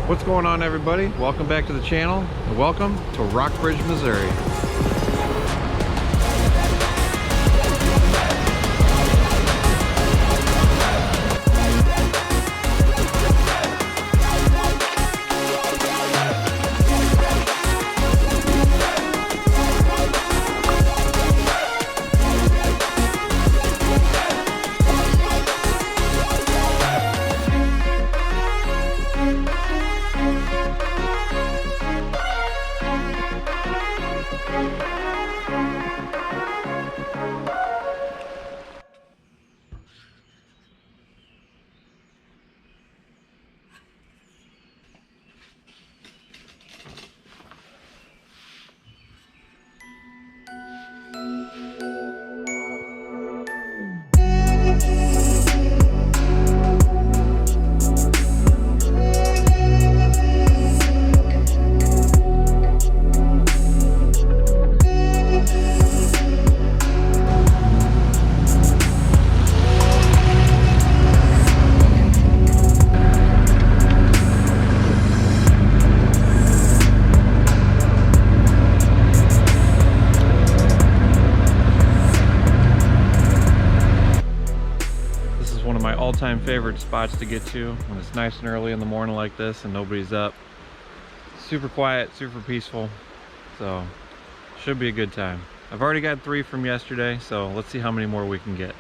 What's going on, everybody? Welcome back to the channel and welcome to Rockbridge, Missouri. All-time favorite spots to get to when it's nice and early in the morning like this and nobody's up. Super quiet, super peaceful, so should be a good time. I've already got 3 from yesterday, so let's see how many more we can get.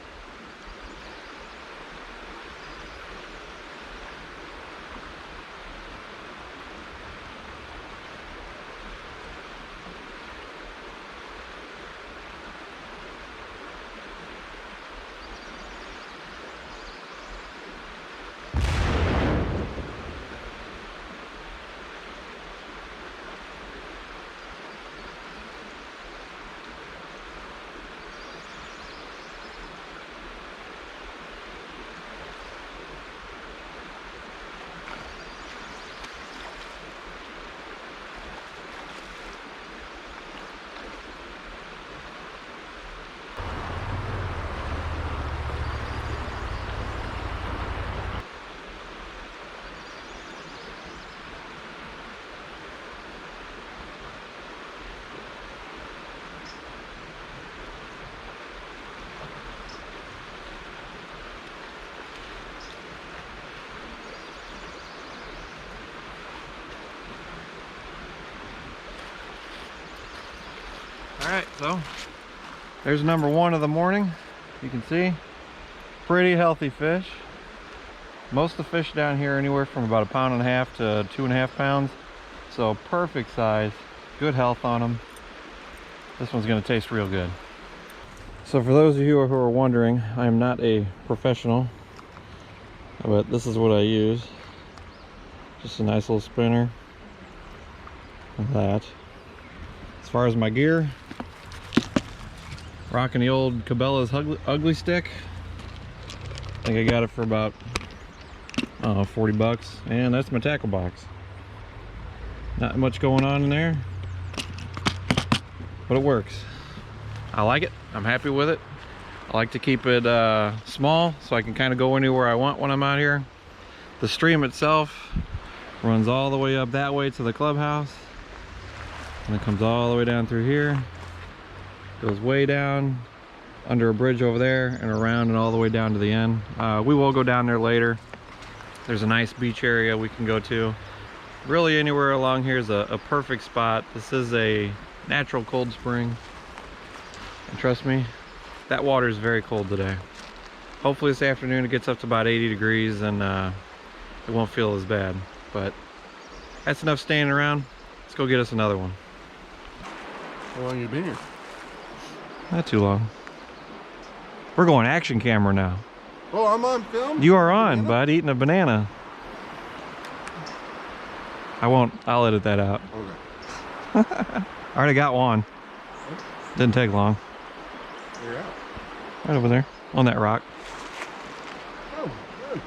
Alright, so there's number 1 of the morning. You can see, pretty healthy fish. Most of the fish down here are anywhere from about 1.5 pounds to 2.5 pounds. So perfect size, good health on them. This one's gonna taste real good. So for those of you who are wondering, I am not a professional, but this is what I use. Just a nice little spinner, and that. As far as my gear, rocking the old Cabela's ugly stick. I think I got it for about 40 bucks, and that's my tackle box. Not much going on in there, but it works. I like it. I'm happy with it. I like to keep it small so I can kind of go anywhere I want when I'm out here. The stream itself runs all the way up that way to the clubhouse, and it comes all the way down through here, goes way down under a bridge over there and around and all the way down to the end. We will go down there later. There's a nice beach area we can go to. Really anywhere along here is a perfect spot. This is a natural cold spring, and trust me, that water is very cold today. Hopefully this afternoon it gets up to about 80 degrees and it won't feel as bad, but that's enough standing around. Let's go get us another one. How long you been here? Not too long. We're going action camera now. Oh, I'm on film? You are on, bud, eating a banana. I'll edit that out. Okay. I already got one. Didn't take long. You're out. Right over there, on that rock. Oh, good.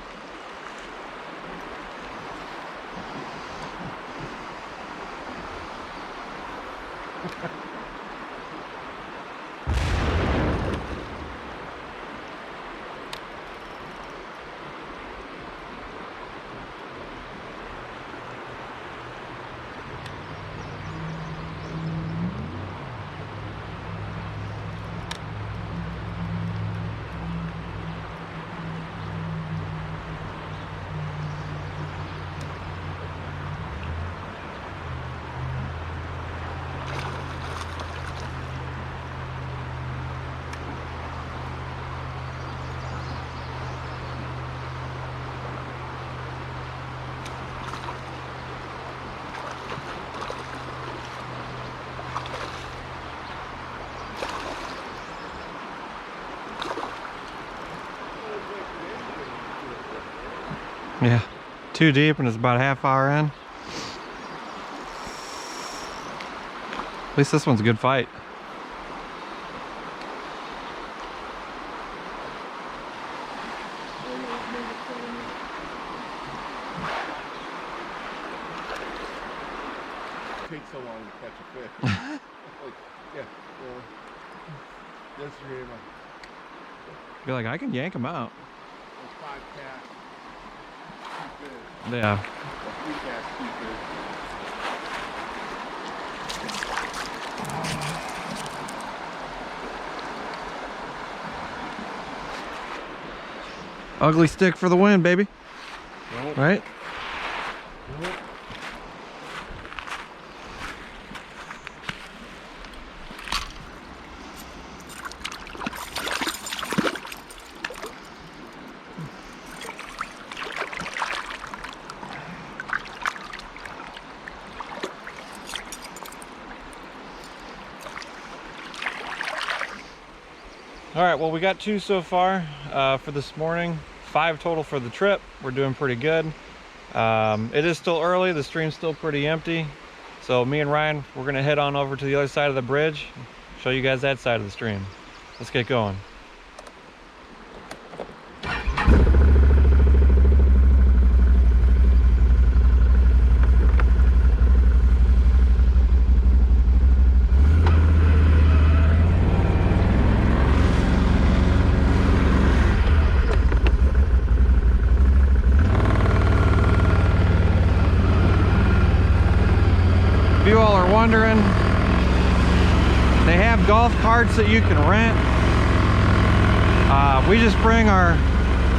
2 deep and it's about a half hour in. At least this one's a good fight. It takes so long to catch a fish. Like, yeah, yesterday You're like, I can yank them out. there's 5 casts, 2 fish. Yeah. 3 casts, 2 fish. Ugly stick for the win, baby. Nope. Right? Nope. All right, well, we got 2 so far for this morning. 5 total for the trip. We're doing pretty good. It is still early. The stream's still pretty empty. So me and Ryan, we're gonna head on over to the other side of the bridge, show you guys that side of the stream. Let's get going. If you all are wondering, they have golf carts that you can rent. We just bring our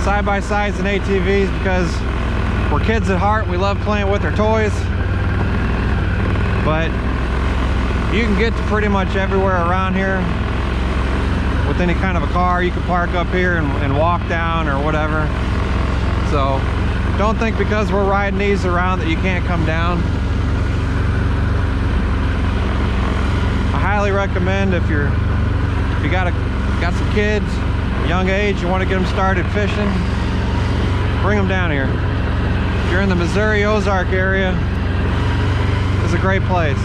side-by-sides and ATVs because we're kids at heart. We love playing with our toys. But you can get to pretty much everywhere around here with any kind of a car. You can park up here and walk down or whatever. So don't think because we're riding these around that you can't come down. I highly recommend if you got some kids, young age, you want to get them started fishing, bring them down here. If you're in the Missouri Ozark area, it's a great place.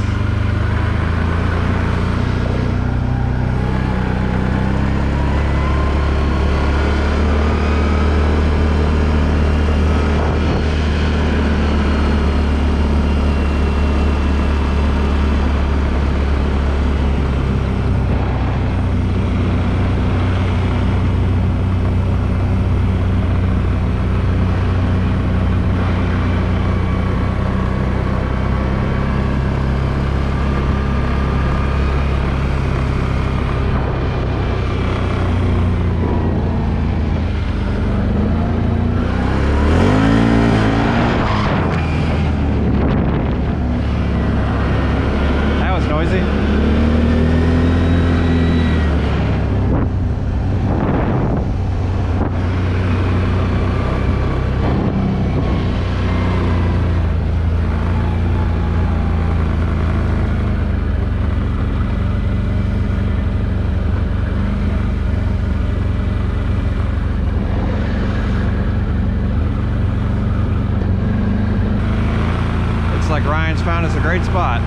Like Ryan's found us a great spot.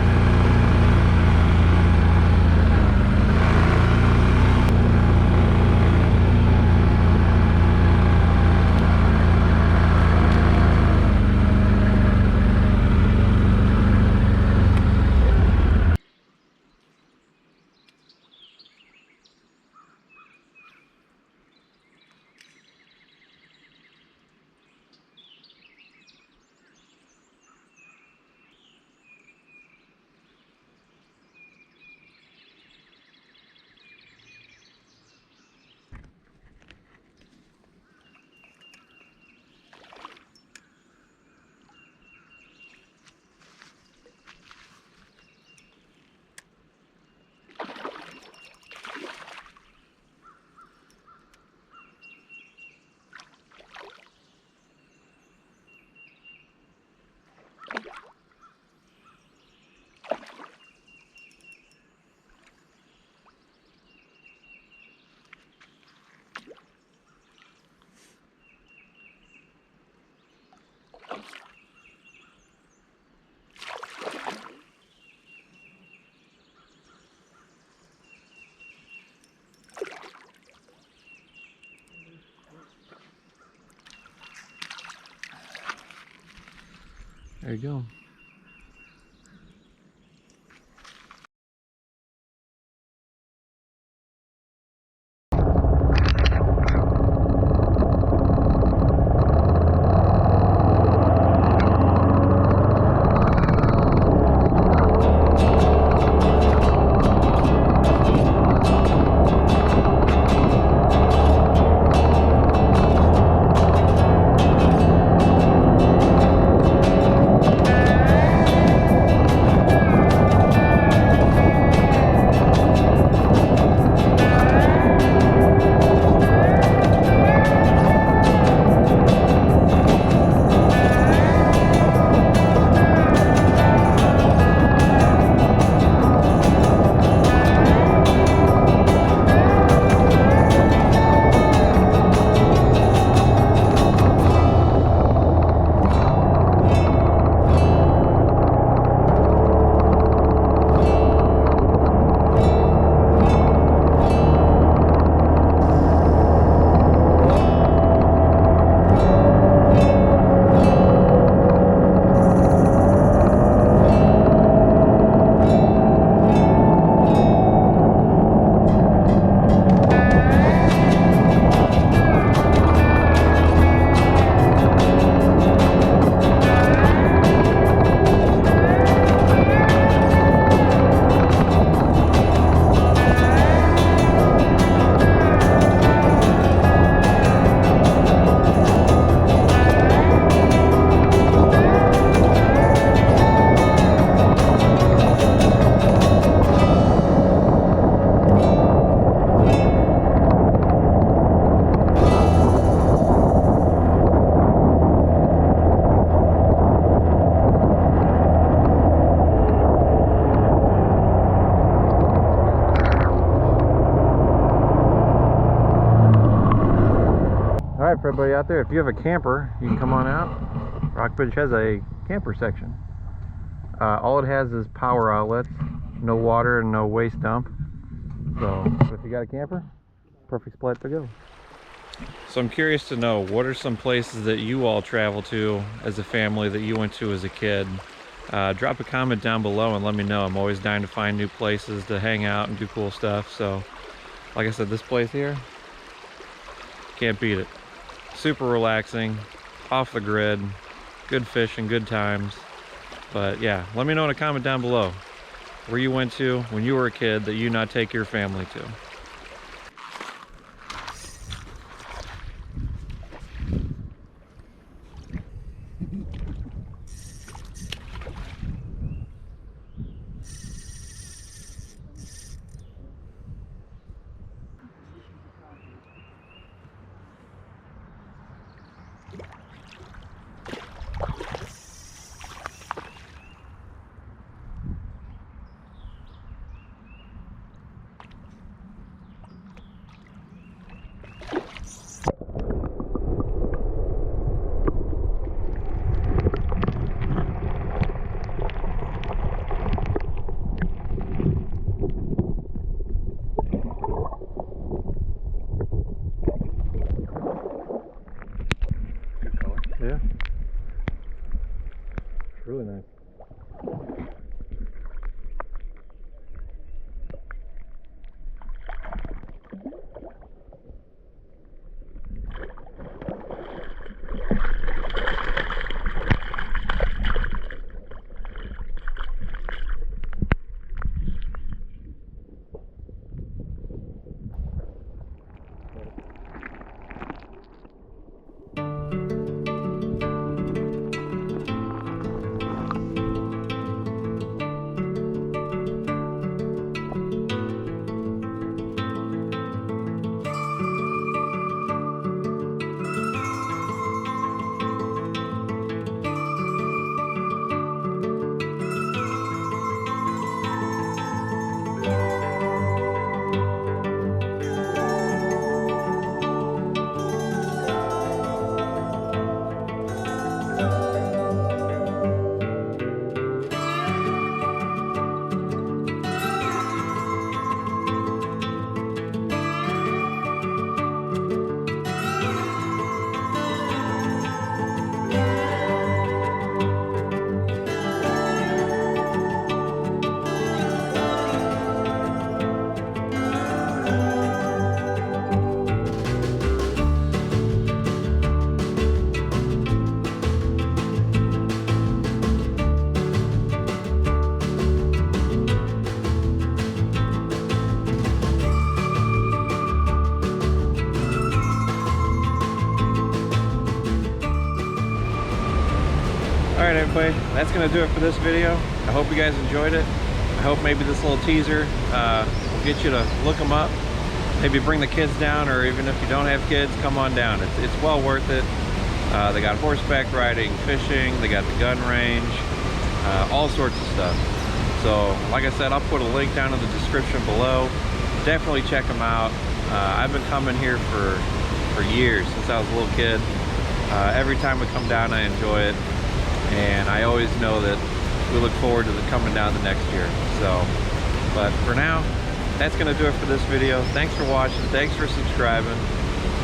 There you go. Alright, for everybody out there, if you have a camper, you can come on out. Rockbridge has a camper section. All it has is power outlets, no water and no waste dump. So if you got a camper, perfect spot to go. So I'm curious to know, what are some places that you all travel to as a family that you went to as a kid? Drop a comment down below and let me know. I'm always dying to find new places to hang out and do cool stuff. So like I said, this place here, can't beat it. Super relaxing, off the grid, good fishing, good times. But yeah, let me know in a comment down below where you went to when you were a kid that you not take your family to. Yeah. Really nice. Alright everybody, that's going to do it for this video. I hope you guys enjoyed it. I hope maybe this little teaser will get you to look them up. Maybe bring the kids down, or even if you don't have kids, come on down. It's well worth it. They got horseback riding, fishing, they got the gun range, all sorts of stuff. So like I said, I'll put a link down in the description below. Definitely check them out. I've been coming here for years, since I was a little kid. Every time we come down I enjoy it, and I always know that we look forward to coming down the next year. So, but for now, that's gonna do it for this video. Thanks for watching, thanks for subscribing,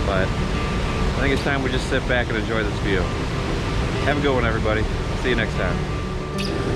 but I think it's time we just sit back and enjoy this view. Have a good one everybody. See you next time.